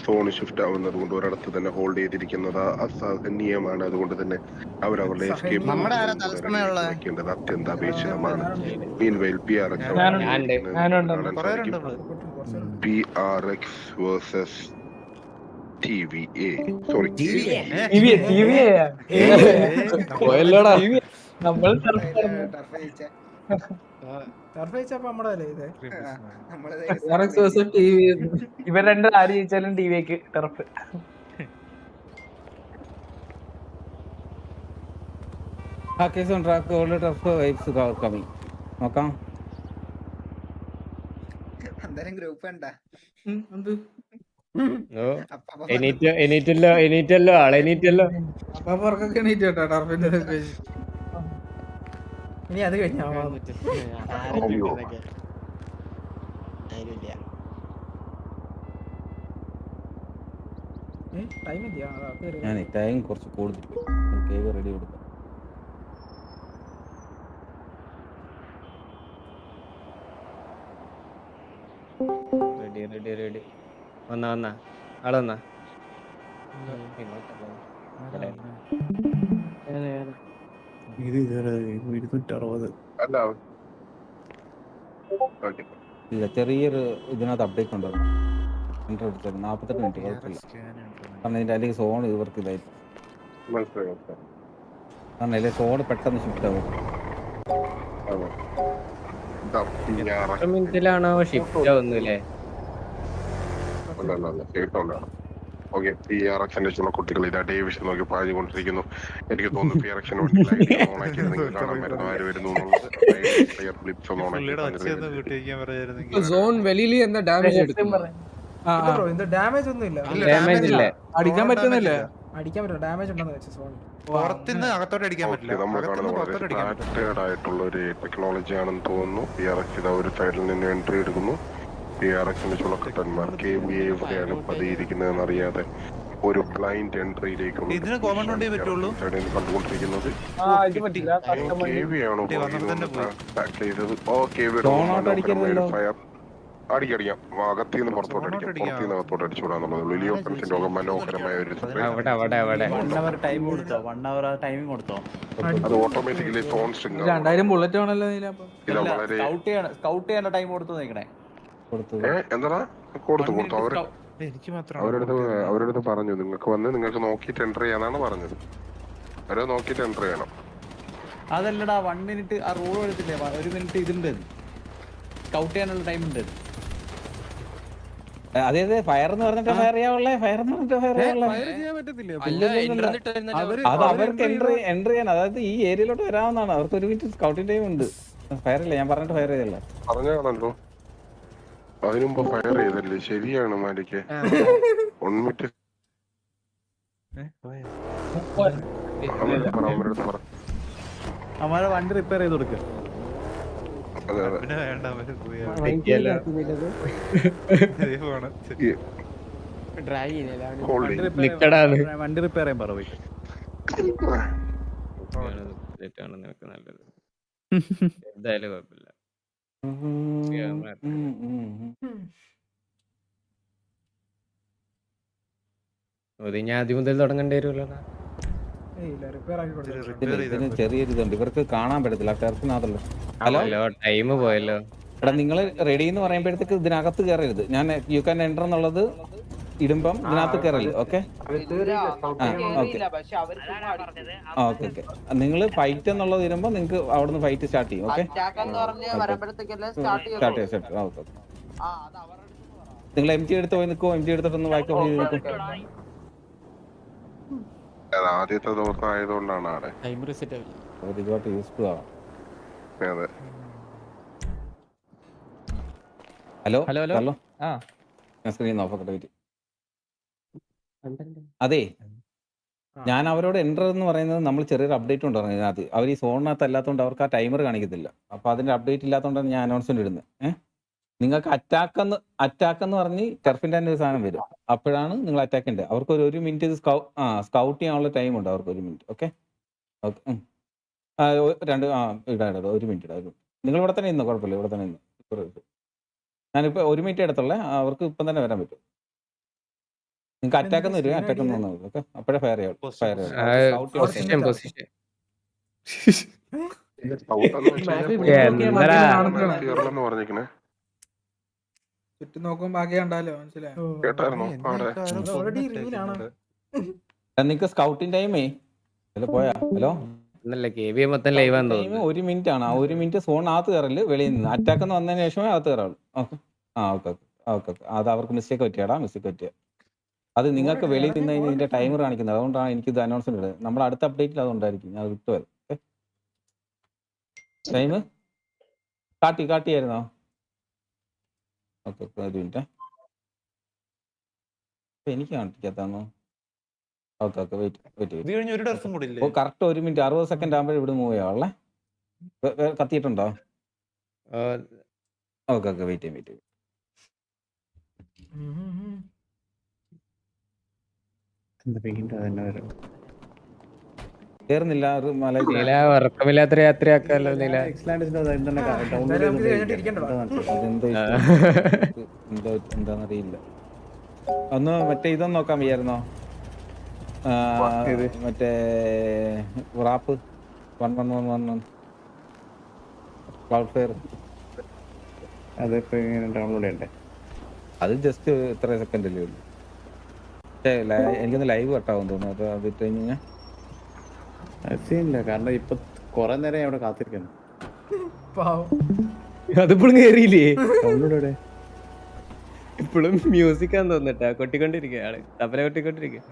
സോൺ ഷിഫ്റ്റ് ആവുന്നത് കൊണ്ട് ഒരിടത്ത് തന്നെ ഹോൾഡ് ചെയ്തിരിക്കുന്നത് അസഹനീയമാണ്. അതുകൊണ്ട് തന്നെ അവരവരുടെ എസ്കേപ്പ് വെക്കേണ്ടത് അത്യന്താപേക്ഷിതമാണ്. Meanwhile PRX versus TVA. Sorry, turf വെച്ചപ്പോ നമ്മുടെ ഇത് ഇവർ രണ്ട് ആര് ജയിച്ചാലും ടിവിക്ക് turf. Hackers on track, all the tough waves are coming. നോക്കാം. ഗ്രൂപ്പ് ഉണ്ടാ എണീറ്റല്ലോ ആളെ എണീറ്റല്ലോ. ഇനി അത് കഴിഞ്ഞാ ടൈം എന്തിയാ ഞാൻ ടൈം കുറച്ച് കൂടുതൽ കേക്ക് റെഡി കൊടുക്കാം. റെഡി വന്നാ ആള് വന്നാ ഇല്ല, ചെറിയൊരു ഇതിനകത്ത് അപ്ഡേറ്റ് ഉണ്ടായിരുന്നു. 48 മിനിറ്റ് കുഴപ്പമില്ല. കാരണം ഇതിന്റെ അല്ലെങ്കിൽ സോൺ ഇവർക്ക് ഇതായിട്ട് കാരണം അതിലെ സോൺ പെട്ടെന്ന് ഷിഫ്റ്റ് ആവും. മിനിറ്റിലാണോ ഷിഫ്റ്റ് ആവുന്നില്ലേ? ഓക്കെ, PRXന്റെ ചുമക്കുട്ടികൾ ഇതാ ഡേവിഷൻ നോക്കി പാഞ്ഞുകൊണ്ടിരിക്കുന്നു. എനിക്ക് തോന്നുന്നു PRX കാണാൻ വരുന്ന ആര് വരുന്നു സോൺ വെളിയിൽ എന്താ ഡാമേജ് എടുക്കും? ഡാമേജ് ഒന്നും ഇല്ല. അടിക്കാൻ പറ്റുന്നില്ല. അടിക്കാൻ പറ്റില്ല, ഡാമേജ് ഉണ്ടെന്ന് വെച്ചാൽ സോൺ പുറത്തുനിന്ന് അകത്തോട്ട് അടിക്കാൻ പറ്റില്ല. നമ്മൾ കാണുന്ന ആയിട്ടുള്ള ഒരു ടെക്നോളജി ആണെന്ന് തോന്നുന്നു. PRX ഇതാ ഒരു സൈഡിൽ നിന്ന് എൻട്രി എടുക്കുന്നു. PRXന്റെ ചുണക്കട്ടന്മാർ KVA പതിയിരിക്കുന്നതെന്ന് അറിയാതെ ഒരു ബ്ലൈൻഡ് എൻട്രിയിലേക്കുള്ള ഇതിന് കോമൺ കൊണ്ടേ പറ്റുള്ളൂ. കണ്ടുകൊണ്ടിരിക്കുന്നത് KV ആണോ ബാക്ക് ചെയ്തത്? ഓ KV ഫയർ അടിക്കടിക്കാം. അകത്തിന്ന് പുറത്തോട്ട് അടിക്കാം, പുറത്തുനിന്ന് അകത്തോട്ട് അടിച്ചുകൂടാന്നുള്ളത്. ലിയോപ്പൻസിന്റെ ഒക്കെ മനോഹരമായ ഒരു അത് ഓട്ടോമാറ്റിക്കലി സോൺ സ്ട്രിംഗ് 2000 ബുള്ളറ്റ് ആണല്ലോ. ഇത് വളരെ എന്താ കൊടുത്തു അവരടുത്ത് പറഞ്ഞു നിങ്ങൾക്ക് വന്ന് നിങ്ങൾക്ക് നോക്കിയിട്ട് എൻട്രി ചെയ്യാനാണ് പറഞ്ഞത്. അവരെ നോക്കിയിട്ട് എൻട്രി ചെയ്യണം. അതല്ലടാ 1 മിനിറ്റ് ആ റൂൾ എടുത്തില്ലേ, 1 മിനിറ്റ് ഇതുണ്ട്, സ്കൗട്ട് ചെയ്യാനുള്ള ടൈം ഉണ്ട്. അതെ ഫയർ എന്ന് പറഞ്ഞിട്ട് ഫയർ ചെയ്യാനുള്ള ഫയർ എന്ന് പറഞ്ഞിട്ട് ഫയർ ചെയ്യാനുള്ള അത് അവർക്ക് എൻട്രി ചെയ്യാൻ, അതായത് ഈ ഏരിയയിലോട്ട് വരാവുന്നതാണ്. അവർക്ക് 1 മിനിറ്റ് സ്കൗട്ടിംഗ് ടൈം ഉണ്ട്. ഫയർ ഇല്ല, ഞാൻ പറഞ്ഞിട്ട് ഫയർ ചെയ്തല്ലേ. പറഞ്ഞാണല്ലോ അതിനുമ്പ് ഫയർ ചെയ്തല്ലേ. ശരിയാണ് മാലിക്ക്. 1 മിനിറ്റ് അവരെ വണ്ടി റിപ്പയർ ചെയ്ത് കൊടുക്കുക. വണ്ടി റിപ്പയർ ചെയ്യാൻ പറ. നല്ലത് എന്തായാലും കുഴപ്പമില്ല. ഞാൻ ആദ്യം മുതൽ തുടങ്ങേണ്ടി വരുമല്ലോ. ചെറിയൊരു ഇതുണ്ട്, ഇവർക്ക് കാണാൻ പറ്റത്തില്ല ടെറസിനകത്തല്ലോ. ഹലോ, ടൈം പോയല്ലോ. എടാ നിങ്ങൾ റെഡി എന്ന് പറയുമ്പോഴത്തേക്ക് ഇതിനകത്ത് കയറരുത്. ഞാൻ യു ക്യാൻ എൻ്റർ എന്നുള്ളത് ഇടുമ്പം ഇതിനകത്ത് കയറരുത്. ഓക്കെ ഓക്കെ നിങ്ങൾ ഫൈറ്റ് എന്നുള്ളത് ഇടുമ്പോൾ നിങ്ങൾക്ക് അവിടെ നിന്ന് ഫൈറ്റ് സ്റ്റാർട്ട് ചെയ്യും. ഓക്കെ സ്റ്റാർട്ട് ചെയ്യാം. ഓക്കെ നിങ്ങൾ MG എടുത്ത് പോയി നിൽക്കുമോ? MG എടുത്തിട്ടൊന്ന് ബാക്ക് ഓഫ് ചെയ്ത് നിൽക്കും. ആദ്യത്തെ ദിവസം ആയതുകൊണ്ടാണ് അവിടെ ഒരുപാട് യൂസ്ഫുൾ ആവാം. ഹലോ ഹലോ ഞാൻ സ്ക്രീൻ നോക്കട്ടെ. അതെ, ഞാൻ അവരോട് എൻ്റർ എന്ന് പറയുന്നത് നമ്മൾ ചെറിയൊരു അപ്ഡേറ്റ് ഉണ്ട് അതിനകത്ത്. അവർ ഈ സോണിനകത്ത് അല്ലാത്തതുകൊണ്ട് അവർക്ക് ആ ടൈമർ കാണിക്കത്തില്ല. അപ്പോൾ അതിൻ്റെ അപ്ഡേറ്റ് ഇല്ലാത്തതുകൊണ്ടാണ് ഞാൻ അനൗൺസ്മെന്റ് ഇടുന്നത്. നിങ്ങൾക്ക് അറ്റാക്ക് എന്ന് പറഞ്ഞ് ടെർഫിൻ്റെ തന്നെ ഒരു സാധനം വരും. അപ്പോഴാണ് നിങ്ങൾ അറ്റാക്ക് ഉണ്ട്. അവർക്ക് ഒരു 1 മിനിറ്റ് സ്കൗട്ട് ചെയ്യാനുള്ള ടൈം ഉണ്ട് അവർക്ക്. 1 മിനിറ്റ്. ഓക്കെ ഓക്കെ ഇടാം 1 മിനിറ്റ് ഇടാം. നിങ്ങൾ ഇവിടെ തന്നെ ഇന്ന് കുഴപ്പമില്ല, ഇവിടെ തന്നെ ഇന്ന്. ഞാനിപ്പോൾ 1 മിനിറ്റ് എടുത്തുള്ളേ. അവർക്ക് ഇപ്പം തന്നെ വരാൻ പറ്റും. നിങ്ങൾക്ക് അറ്റാക്ക് എന്ന് വരും. അറ്റാക്ക് എന്ന് വന്നത് ഓക്കെ അപ്പോഴേ ഫയർ ചെയ്യാം. ചുറ്റും നോക്കുമ്പോ ബാക്കി കണ്ടാലോ, മനസ്സിലായോ? നിങ്ങൾക്ക് സ്കൗട്ടിംഗ് ടൈമേ പോയാ. ഹലോ 1 മിനിറ്റ് ആണ്. ആ 1 മിനിറ്റ് സോണിനകത്ത് കയറല്, വെളിയിൽ നിന്ന് അറ്റാക്ക് എന്ന് വന്നതിന് ശേഷമേ അകത്ത് കയറാവുള്ളൂ. ഓക്കെ. ഓക്കെ. അത് അവർക്ക് മിസ്റ്റേക്ക് പറ്റിയാടാ, മിസ്റ്റേക്ക് പറ്റിയ. അത് നിങ്ങൾക്ക് വെളിയിൽ നിന്ന് കഴിഞ്ഞ് ഇതിന്റെ ടൈമർ കാണിക്കുന്നത്. അതുകൊണ്ടാണ് എനിക്ക് ഇത് അനൗൺസ്മെന്റ് ഇടുന്നത്. നമ്മുടെ അടുത്ത അപ്ഡേറ്റിൽ അതുണ്ടായിരിക്കും. ഞാൻ വിട്ടു വരാം. ടൈം കാട്ടിയായിരുന്നോ? Okay, 1 minute. എനിക്ക് കാണിക്കാത്താണോ? Okay, wait. ഓ, കറക്റ്റ് 1 മിനിറ്റ് 60 സെക്കൻഡ് ആകുമ്പോഴേ ഇവിടെ മൂവ് ചെയ്യാവുള്ളേ. കത്തിയിട്ടുണ്ടോ? Okay, wait. കേറുന്നില്ല. ഉറക്കമില്ലാത്ത രാത്രിയാക്കാലോ. എന്താന്നറിയില്ല. ഒന്ന് മറ്റേ ഇതൊന്നും നോക്കാൻ വയ്യായിരുന്നോ? മറ്റേ റാപ്പ് 1111 ക്ലൗഡ് ഫെയർ. അതിപ്പോ ഡൗൺലോഡ് ചെയ്യണ്ടേ? അത് ജസ്റ്റ് ഇത്ര സെക്കൻഡ് അല്ലേ ഉള്ളൂ. എനിക്കൊന്ന് ലൈവ് കട്ടാവും തോന്നുന്നു. അപ്പൊ അത് ഇട്ട് കഴിഞ്ഞാൽ കാരണം ഇപ്പൊ കൊറേ നേരം അവിടെ കാത്തിരിക്കുന്നു. അതിപ്പോഴും കേറിയില്ലേ? ഡൗൺലോഡ് ഇപ്പോഴും മ്യൂസിക് ആന്ന് തോന്നിട്ടാ കൊട്ടിക്കൊണ്ടിരിക്കുകയാണ്. തപ്പല കൊട്ടിക്കൊണ്ടിരിക്കുക.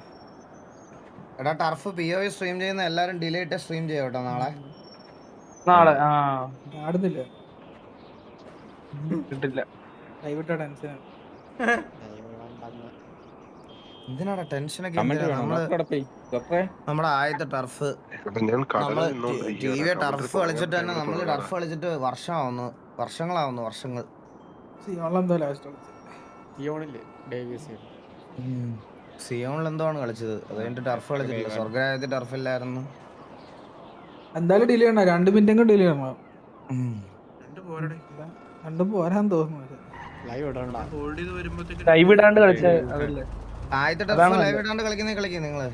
എടാ ടർഫ് POE സ്ട്രീം ചെയ്യുന്ന എല്ലാരും ഡിലേ ഇട്ട് സ്ട്രീം ചെയ്യോട്ടോ നാളെ. ആടുന്നില്ല. കിട്ടില്ല. എന്തിനാടാ ടെൻഷനൊക്കെ? നമ്മുടെ ആദ്യത്തെ ടർഫ് ടർഫ് കളിച്ചിട്ട് തന്നെ നമ്മള് ടർഫ് കളിച്ചിട്ട് വർഷങ്ങളാവുന്നു. സിയോണിൽ എന്തോ ആണ് കളിച്ചത്. അത് കഴിഞ്ഞിട്ട് ടർഫ് കളിച്ചിട്ടില്ല. സ്വർഗ്ഗരാജ്യത്തിൽ ടർഫ് ഇല്ലായിരുന്നു. എന്തായാലും ഡിലേ ആണ്. 2 മിനിറ്റെങ്കിലും ഡിലേ ആണ്. രണ്ടും പോരാൻ തോന്നുന്നു. ലൈവ് ഇടാണ്ട് കളിച്ച ആദ്യത്തെ ടർഫ് ലൈവ് ഇടാണ്ട് കളിക്കുന്നേ നിങ്ങള്.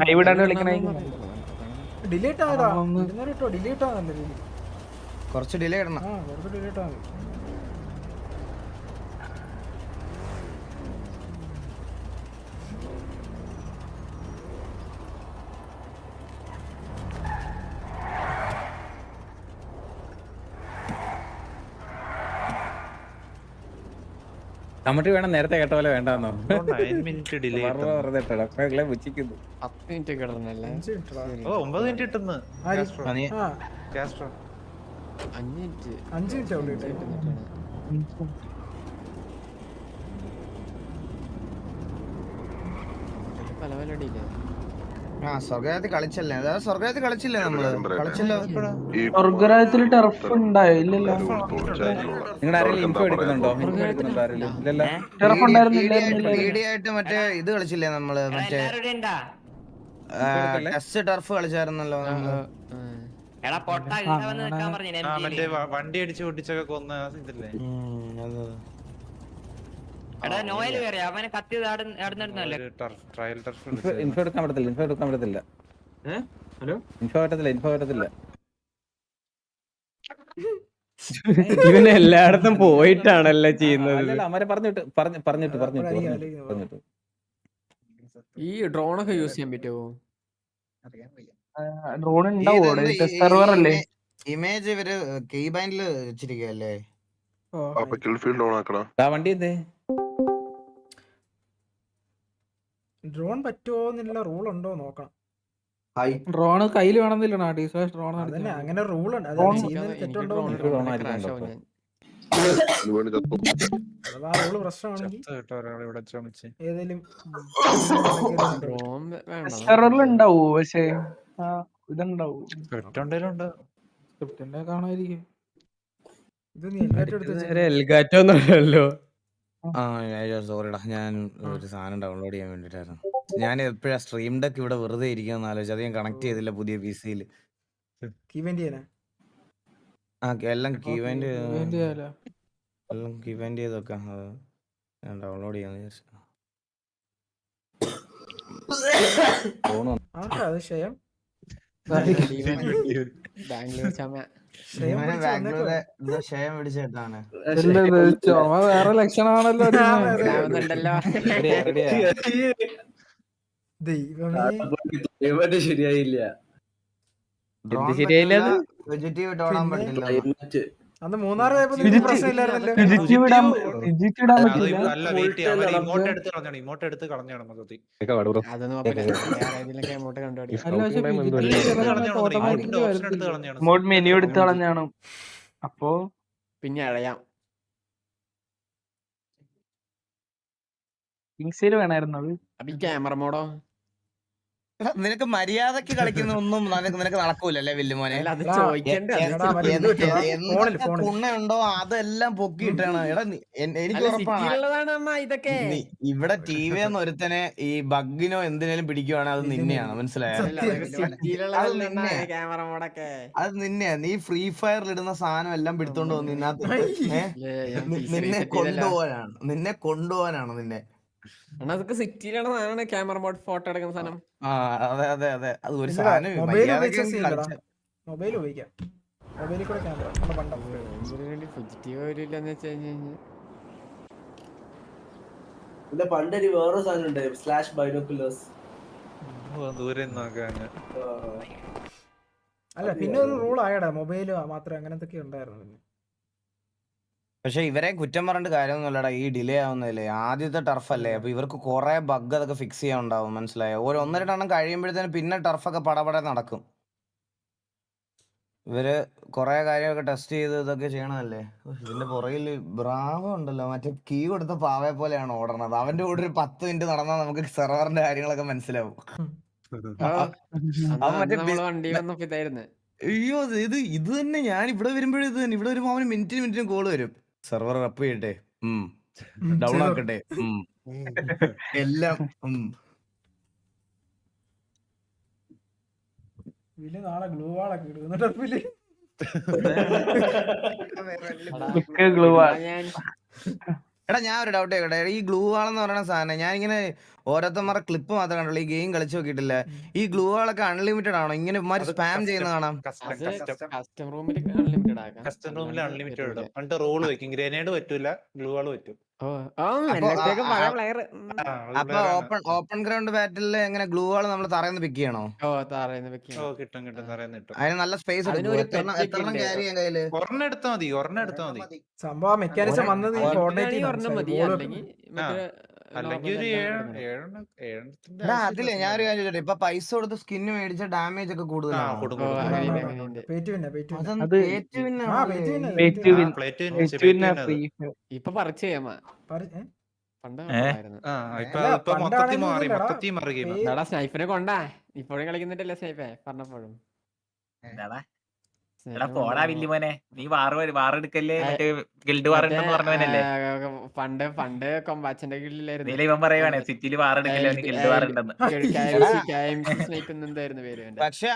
ലൈവ് ഇടാണ്ട് കളിക്കണേ. ഡിലീറ്റ് ആയതാ. ഡിലീറ്റ് ആണല്ലേ. കുറച്ച് ഡിലേ ഇടണം. കുറച്ച് ഡിലീറ്റ് ആണ്. കമന്റ് വേണം. നേരത്തെ കേട്ട പോലെ വേണ്ടെന്നോ? 9 മിനിറ്റ് ഡിലേ. 10 മിനിറ്റ് കിടന്നല്ലേ? 9 മിനിറ്റ് കിട്ടുന്നു. 5 മിനിറ്റ് പല ഡിലേ. സ്വർഗ്ഗരാജ്യത്തിൽ കളിച്ചല്ലേ? സ്വർഗ്ഗരാജ്യത്തിൽ കളിച്ചില്ലേ നമ്മള്? കളിച്ചില്ല. സ്വർഗ്ഗരാജ്യത്തിൽ ടർഫ് ഉണ്ടായോ? ഇല്ലല്ലോ. നിങ്ങളുടെ ആരെങ്കിലും ഇൻഫോ എടുക്കുന്നുണ്ടോ? ടർഫ് ഉണ്ടായിരുന്നില്ല. ആയിട്ട് മറ്റേ ഇത് കളിച്ചില്ലേ നമ്മള്? മറ്റേ ടെസ്റ്റ് ടർഫ് കളിച്ചായിരുന്നല്ലോ. മറ്റേ വണ്ടി അടിച്ച് പൊട്ടിച്ചൊക്കെ കൊന്ന ഇതല്ലേ? ഇൻഫോ എടുക്കാൻ പറ്റത്തില്ല. ഇവന് എല്ലായിടത്തും പോയിട്ടാണല്ലോ ചെയ്യുന്നത്. പറഞ്ഞിട്ട് ഈ ഡ്രോണൊക്കെ യൂസ് ചെയ്യാൻ പറ്റുമോ? ഡ്രോൺ ഉണ്ടാവോ? സെർവർ അല്ലേ? ഇമേജ് ഇവര് കീബൈൻഡിൽ വെച്ചിരിക്കല്ലേ? വണ്ടി എന്തേ? ഡ്രോൺ പറ്റുമോ എന്നുള്ള റൂൾ ഉണ്ടോ നോക്കണം. ഡ്രോൺ കയ്യിൽ വേണമെന്നില്ല. ഡ്രോൺ അങ്ങനെ റൂൾ ഉണ്ട്. ഏതെങ്കിലും സെർവറിൽ ഉണ്ടാവോ? പക്ഷേ ഇതുണ്ടാവും. കാണുമായിരിക്കും. ഇത് നീ എൽഗാറ്റോന്നല്ലോ. സോറിടാ, ഞാൻ ഒരു സാധനം ഡൗൺലോഡ് ചെയ്യാൻ വേണ്ടിട്ടായിരുന്നു. ഞാൻ എപ്പോഴാ സ്ട്രീം ഡെക്ക് ഇവിടെ വെറുതെ ഇരിക്കാന്ന് ആലോചിച്ചു. അത് ഞാൻ കണക്ട് ചെയ്തില്ല പുതിയ PC-യിൽ. എല്ലാം കീവെന്റ് ചെയ്തൊക്കെ ഞാൻ ഡൗൺലോഡ് ചെയ്യാന്ന് വിചാരിച്ചു. ബാംഗ്ലൂർ ക്ഷയം പിടിച്ചിട്ടാണ്. വേറെ ലക്ഷണമാണല്ലോ. ശരിയായില്ല. ഡ്രോൺ ശരിയായില്ല പറ്റില്ല, അത്? വെജിറ്റീവ് ഇട്ട് ഓടാൻ പറ്റില്ല. അന്ന് മൂന്നാർ പോയപ്പോ നിനക്ക് പ്രശ്നമില്ലായിരുന്നല്ലോ. ഫിജിറ്റീവ് ഇടാൻ പറ്റില്ല. അല്ല വെയിറ്റ് അവർ ഇമോട്ട് എടുത്ത് കളഞ്ഞാണ്, ഇമോട്ട് എടുത്ത് കളഞ്ഞാണ് മൊത്തത്തിൽ. അതൊന്നും കുഴപ്പമില്ല. വേറെ ഏതെങ്കിലുമൊക്കെ അങ്ങോട്ട് കണ്ടുപിടിക്കാം. അല്ല പക്ഷെ ഇമോട്ടിന്റെ ഓപ്ഷൻ എടുത്ത് കളഞ്ഞാണ്. മോഡ് മെനു എടുത്ത് കളഞ്ഞാണ്. അപ്പൊ പിന്നെ അഴയാം. ഇൻസൈഡ് വേണമായിരുന്നു അത്. അപ്പൊ ഈ ക്യാമറ മോഡോ? നിനക്ക് മര്യാദക്ക് കളിക്കുന്ന ഒന്നും നിനക്ക് നടക്കൂലല്ലേ വില്ലുമോനെ? അല്ല, അത് ചോദിക്കണ്ടേ? പുണ്ണുണ്ടോ അതെല്ലാം പൊക്കിയിട്ടാണ്. എടാ എനിക്ക് ഉറപ്പാണ് ഇതൊക്കെ. ഇവിടെ ടി വി എന്ന് ഒരുത്തനെ ഈ ബഗ്ഗിനോ എന്തിനേലും പിടിക്കുവാണ് അത് നിന്നെയാണ്, മനസ്സിലായോ? ക്യാമറ മോഡൊക്കെ അത് നിന്നെയാ. നീ ഫ്രീ ഫയറിൽ ഇടുന്ന സാധനം എല്ലാം പിടുത്തോണ്ട് വന്ന് നിന്നെ കൊണ്ടുപോകാനാണ് നിന്നെ. അതൊക്കെ സിറ്റിയിലാണ് സാധനമാണ് ക്യാമറ മോഡ്, ഫോട്ടോ എടുക്കുന്ന സാധനം. അതെ അത് ഒരു സാധനം മൊബൈൽ ഉപയോഗിക്കാം. മൊബൈലിൽ കൂടെ ക്യാമറ പോസിറ്റീവ് വരില്ലെന്ന് വെച്ച് കഴിഞ്ഞാൽ പണ്ടൊരു വേറെ സാധനം ഉണ്ട്, സ്ലാഷ് ബൈനോക്കുലേഴ്സ്. ദൂരെ നോക്കാൻ. അല്ല പിന്നെ ഒരു റൂൾ ആയടാ, മൊബൈല് മാത്രമേ അങ്ങനത്തെ ഉണ്ടായിരുന്നു. പക്ഷെ ഇവരെ കുറ്റം പറഞ്ഞിട്ട് കാര്യമൊന്നുമില്ലടാ. ഈ ഡിലേ ആവുന്നതല്ലേ, ആദ്യത്തെ ടർഫ് അല്ലേ, അപ്പൊ ഇവർക്ക് കുറെ ബഗ് അതൊക്കെ ഫിക്സ് ചെയ്യാൻ ഉണ്ടാവും, മനസ്സിലായോ? ഒരു 1-2 എണ്ണം കഴിയുമ്പോഴത്തേനും പിന്നെ ടർഫൊക്കെ പടപടെ നടക്കും. ഇവര് കുറെ കാര്യമൊക്കെ ടെസ്റ്റ് ചെയ്ത് ഇതൊക്കെ ചെയ്യണമല്ലേ. ഇതിന്റെ പുറകിൽ ബ്രാവോ ഉണ്ടല്ലോ, മറ്റേ കീ കൊടുത്ത പാവയെ പോലെയാണ് ഓടണത്. അവന്റെ കൂടെ ഒരു 10 മിനിറ്റ് നടന്നാൽ നമുക്ക് സെർവറിന്റെ കാര്യങ്ങളൊക്കെ മനസ്സിലാവും. അയ്യോ ഇത് തന്നെ ഞാൻ ഇവിടെ വരുമ്പോഴും ഇത് തന്നെ. ഇവിടെ വരുമ്പോ അവന് മിനിറ്റിന് കോള് വരും. സെർവർ അപ്പ് ചെയ്യട്ടെ, ഡൗൺ ആക്കട്ടെ, എല്ലാം. നാളെ ഗ്ലൂ വാളൊക്കെ ഇടും. എടാ ഞാൻ ഒരു ഡൗട്ട് കേട്ടെ, ഈ ഗ്ലൂ വാളെന്ന് പറയുന്ന സാധനം ഞാൻ ഇങ്ങനെ ഓരോരുത്തന്മാരുടെ ക്ലിപ്പ് മാത്രമേ കണ്ടുള്ളൂ, ഈ ഗെയിം കളിച്ചു നോക്കിയിട്ടില്ല. ഈ ഗ്ലൂ വാളൊക്കെ അൺലിമിറ്റഡ് ആണോ? ഇങ്ങനെ സ്പാം ചെയ്യുന്ന കാണാം. കസ്റ്റം റൂമിൽ അൺലിമിറ്റഡ് ആക്കാം. കസ്റ്റം റൂമിൽ അൺലിമിറ്റഡ് ഇടും. എന്നിട്ട് റോള് വെക്കും. ഗ്രനേഡ് പറ്റൂല, ഗ്ലൂ വാൾ പറ്റും. അപ്പൊ ഓപ്പൺ ഗ്രൗണ്ട് ബാറ്റില് എങ്ങനെ ഗ്ലൂ വാൾ നമ്മൾ തറയുന്ന പിക്ക് ചെയ്യണോ? കിട്ടും തറയുന്ന കിട്ടും. അതിന് നല്ല സ്പേസ് എത്ര ക്യാരി ചെയ്യാൻ കയ്യില്? ഒരെണ്ണം എടുത്താൽ മതി. സംഭവം മെക്കാനിസം വന്നത് ഈ അല്ലെങ്കിൽ ഒരു അതില്ലേ ഞാനൊരു കാര്യം ചോദിച്ചോട്ടെ, ഇപ്പൊ പൈസ കൊടുത്ത് സ്കിന്ന് മേടിച്ച ഡാമേജ് ഒക്കെ കൂടുതലാണ്. ഇപ്പൊ പറിച്ച് ചെയ്യാമ. സ്നൈഫിനെ കൊണ്ടാ ഇപ്പോഴും കളിക്കുന്നിട്ടല്ലേ സ്നൈഫേ പറഞ്ഞപ്പോഴും. പോടാ വില്ലുമോനെ, നീ വാറെടുക്കല്ലേ, ഗിൽഡ് വാറെടുക്കെന്ന് പറഞ്ഞവനല്ലേ? പണ്ട് കൊമ്പാച്ചന്റെ ഗിൽഡിലായിരുന്നു. ഇവൻ പറയുവാണേ സിറ്റിയിൽ വാറെടുക്കല്ലേ, ഗിൽഡ് വാറുണ്ടെന്ന്. എന്തായിരുന്നു പേര്? പക്ഷെ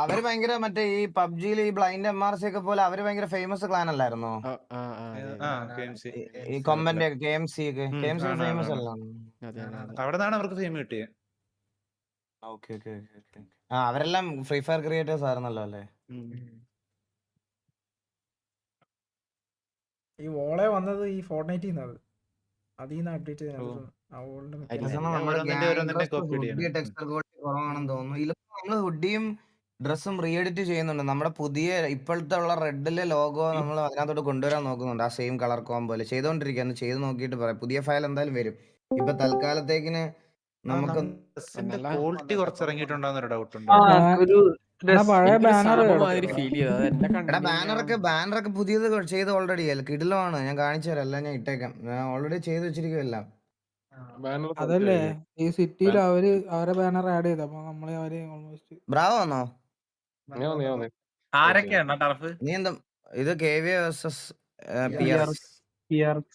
അവര് ഭയങ്കര മറ്റേ ഈ പബ്ജിയിൽ ഈ ബ്ലൈൻഡ് MRC ഒക്കെ പോലെ അവര് ഭയങ്കര ഫേമസ് ക്ലാൻ അല്ലായിരുന്നോ? ഈ കൊമ്പന്റെ KMC ഒക്കെ ഫേമസ് അല്ല? അവിടെന്നാണ് അവർക്ക് ഫെയിം കിട്ടിയത്. അവരെല്ലാം ഫ്രീ ഫയർ ക്രിയേറ്റേഴ്സ് ആയിരുന്നല്ലോ അല്ലേ? ഈ വോളെ വന്നത് ഈ ഫോർട്ട്നൈറ്റിൽ നിന്നത്, അതിൽ നിന്ന് അപ്ഡേറ്റ് കുറവാണെന്ന് തോന്നുന്നു. നമ്മള് ഹുഡിയും ഡ്രസ്സും റീ എഡിറ്റ് ചെയ്യുന്നുണ്ട്. നമ്മുടെ പുതിയ ഇപ്പോഴത്തെ ഉള്ള റെഡിലെ ലോഗോ നമ്മൾ അതിനകത്തോട്ട് കൊണ്ടുവരാൻ നോക്കുന്നുണ്ട്. ആ സെയിം കളർ കോംബോയില് ചെയ്തോണ്ടിരിക്കുകയാണ്. ചെയ്ത് നോക്കിയിട്ട് പറയാം. പുതിയ ഫയൽ എന്തായാലും വരും. ഇപ്പൊ തൽക്കാലത്തേക്കിന് നമുക്ക് ക്വാളിറ്റി കുറച്ച് ഇറങ്ങിയിട്ടുണ്ടോ ഡൗട്ട് ഉണ്ട്. ബാനറൊക്കെ പുതിയത് ചെയ്ത് ഓൾറെഡി കിടിലമാണ്. ഞാൻ കാണിച്ചു തരാം, എല്ലാം ഞാൻ ഇട്ടേക്കാം. ഞാൻ ഓൾറെഡി ചെയ്ത് വെച്ചിരിക്കും എല്ലാം. അതല്ലേ ഈ സിറ്റിയിൽ അവരെ ബാനർ ആഡ് ചെയ്ത നമ്മളെ അവര് ബ്രാവോ ആണോ? ആരൊക്കെയാണ് ടർഫ്? നീ എന്താ ഇത് KVA versus PRX.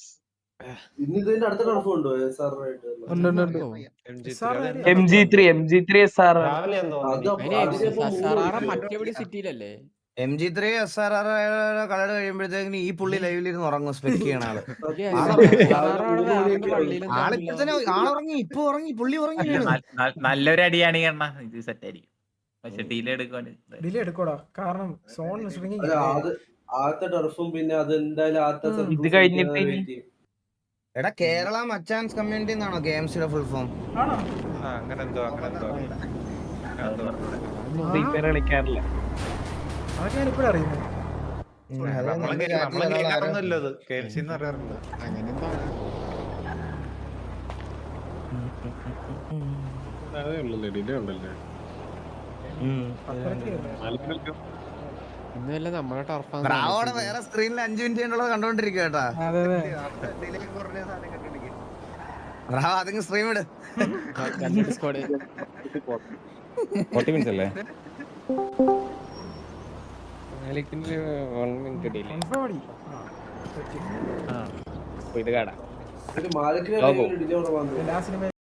MG3 SR MG3 SRR colour കഴിയുമ്പോഴത്തേക്കിന് ഈ പുള്ളി ലൈവിലിരുന്ന് ഉറങ്ങും. സ്പെക്ക് ചെയ്യണ ആളുറങ്ങി, ഇപ്പൊ ഉറങ്ങി, പുള്ളി ഉറങ്ങി. നല്ലൊരു അടിയാണ് ഇത് സെറ്റ് ആയിരിക്കും. പക്ഷെ ഡിലേ എടുക്കോടാ, കാരണം സോൺ ആദ്യത്തെ ടർഫും പിന്നെ അതെന്തായാലും ഇത് കഴിഞ്ഞിട്ട് എടാ കേരള മച്ചാൻസ് കമ്മ്യൂണിറ്റി എന്നാണോ KMCയുടെ ഫുൾ ഫോം? അങ്ങനെ എന്തോ കളിക്കാറില്ല. അതൊക്കെ ഞാൻ ഇപ്പോഴും അറിയുന്നത്. കേൾക്കാറൊന്നുമില്ല അത്. KFC എന്ന് പറയാറുണ്ട്. അങ്ങനെന്താ അതേ ഉള്ളല്ലേ, ഡിലേ ഉണ്ടല്ലേ. ഇന്നല്ല നമ്മളെ ടർഫാണ്. ബ്രാവോടെ വേറെ സ്ക്രീനിൽ 5 മിനിറ്റ് കണ്ടോണ്ടിരിക്കുക കേട്ടാ. ബ്രാവോ അതിങ്ങ് സ്ട്രീം ഇട്. 40 minutes അല്ലേ? മാലിക്കിനെ ഡിലേ